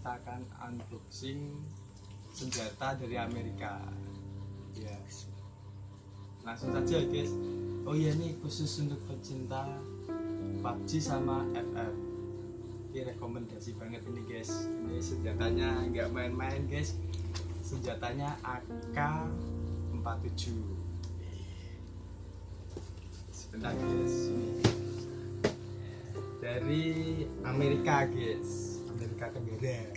kita akan unboxing senjata dari Amerika. Ya, langsung saja guys. Oh iya, nih khusus untuk pecinta PUBG sama FF. Ini rekomendasi banget ini guys. Ini senjatanya nggak main-main guys. Senjatanya AK47. Sebentar guys, ini dari Amerika guys, Amerika Tenggara.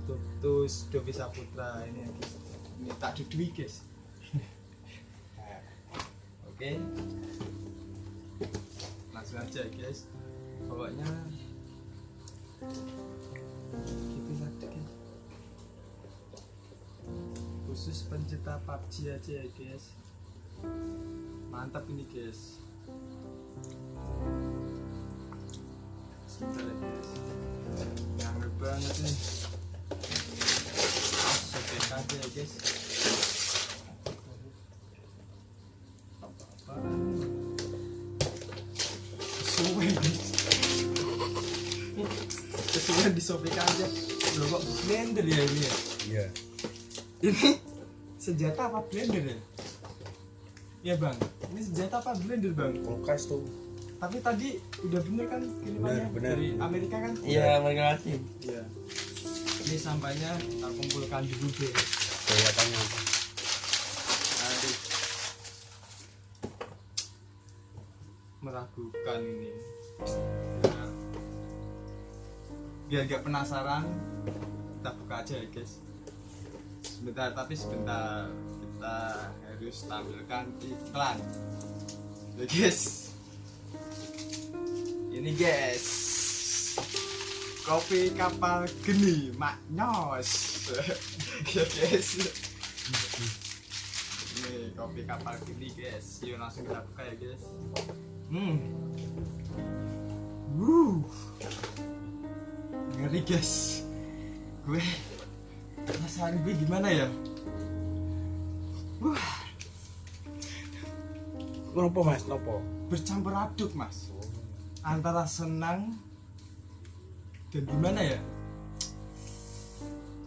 Untuk tus Dovi Saputra ini guys. Ini tak dudui guys. Oke, langsung aja guys. Pokoknya gitu saja guys. Khusus pencinta PUBG aja ya guys. Mantap ini guys. Sebentar ya guys. Nganggur banget nih. Sobek aja ya guys. Kesuwen disobek aja. Loh kok blender ya ini ya? Iya. Ini senjata apa blender ya? Iya bang, ini senjata apa blender bang? Kulkas tuh. Tapi tadi udah bener kan kirimannya Bener. dari Amerika kan? Iya, Amerika Latin. Iya. Ini sampahnya kita kumpulkan dulu deh. Kelihatannya apa? Aduh. Meragukan ini. Nah, biar gak penasaran, kita buka aja ya guys. Sebentar, tapi sebentar kita harus tampilkan iklan ya guys. Ini guys, kopi kapal geni nyosss. Ya guys, ini kopi kapal geni guys. Yuk langsung kita buka ya guys. Ngeri guys. Gue perasaan gue gimana ya? Nopo mas, nopo? Bercampur aduk mas, antara senang dan gimana ya?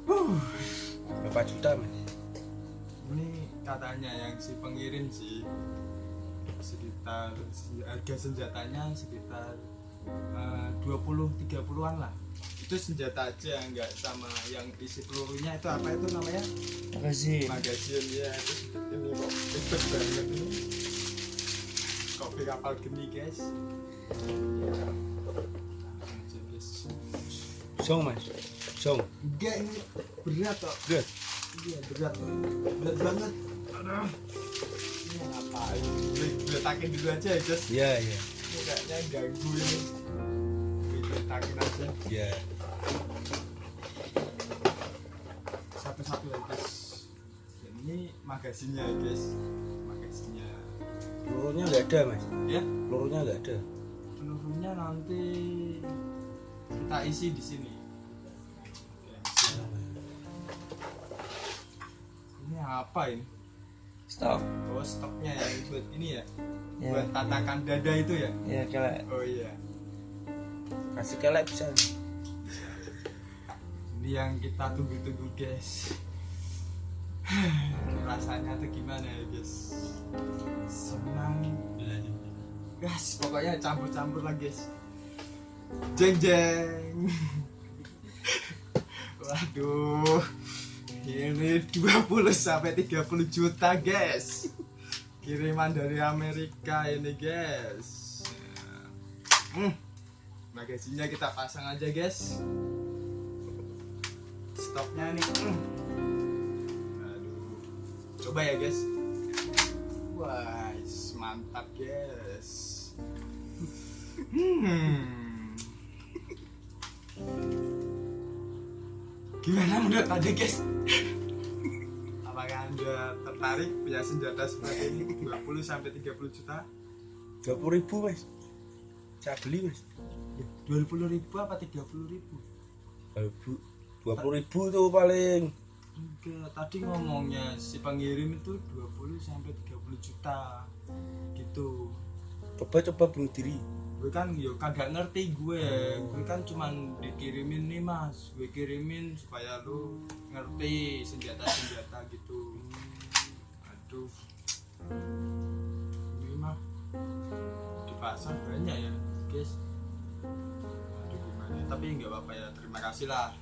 Berapa juta mas? Ini katanya yang si pengirim sih sekitar harga senjatanya sekitar 20-30an lah. Itu senjata aja, nggak sama yang isi pelurunya itu apa itu namanya? Makasih. Magazin ya. Itu ini kok ribet banget ini. Kopi kapal geni guys. Song mas, song. Enggak, ini berat kok. Berat. Iya berat banget. Aduh. Ini ngapain? Letakin dulu aja ya guys. Iya iya. Ini kayaknya ganggu ini. Letakin aja. Iya. Satu-satu ya guys. Ini magazinnya ya guys. Magazinnya. Pelurunya nggak ada mas? Ya? Pelurunya nggak ada. Pelurunya nanti kita isi di sini. Ini apa ini? Stop. Oh, stoknya ya buat ini ya? Ya, Buat tatakan dada itu ya? Ya, kelek. Oh iya. Kasih kelek bisa. Ini yang kita tunggu-tunggu guys. Rasanya tuh gimana ya guys? Senang. Guys, pokoknya campur-campur lah guys. Jeng jeng. Waduh. Ini 20-30 juta guys. Kiriman dari Amerika ini guys. Magazinnya kita pasang aja guys. Stoknya nih. Aduh. Coba ya guys. Wah, mantap guys. Gimana menurut Anda guys? Apakah Anda tertarik punya senjata seperti ini 20-30 juta? 20.000 mas. Saya beli mas. 20.000 apa 30.000? 20.000 tuh paling. Enggak, tadi ngomongnya si pengirim itu 20-30 juta gitu. Coba bunuh diri. gue kan yo kagak ngerti gue kan cuman dikirimin nih mas, gue kirimin supaya lu ngerti senjata gitu. Aduh, ini mah di pasar banyak ya guys. Aduh gimana, tapi nggak apa-apa ya, terima kasih lah,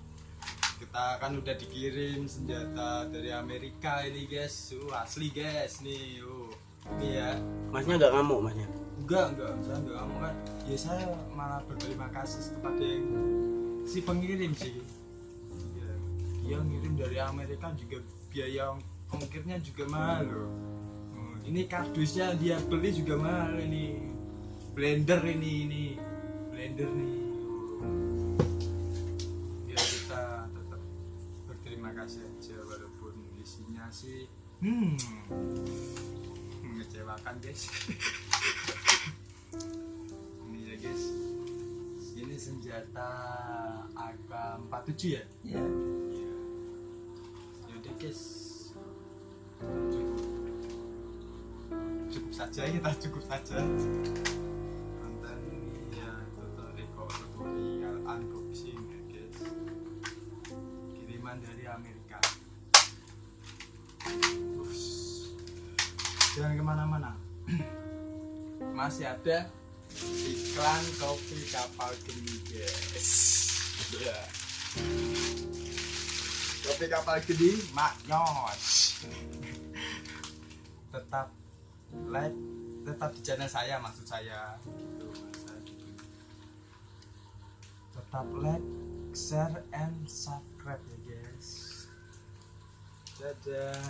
kita kan udah dikirim senjata dari Amerika ini guys. Asli guys nih. Ini ya, Masnya nggak ngamuk masnya? enggak, saya enggak ngomong kan. Ya saya malah berterima kasih kepada yang si pengirim sih. Ya, dia ngirim dari Amerika juga biaya ongkirnya juga mahal loh. Ini kardusnya dia beli juga mahal ini. Blender ini blender nih. Ya kita tetap berterima kasih aja walaupun isinya sih mengecewakan guys. Ini ya guys, ini senjata AK47 ya. Ya. Yaudah guys, cukup saja konten ini ya, tutorial unboxing ya guys, kiriman dari Amerika. Jangan kemana-mana, masih ada iklan kopi kapal geni guys. Ya. Kopi kapal geni mak nyosss. Tetap like, tetap di channel saya, maksud saya gitu, tetap like, share and subscribe ya guys. Dadah.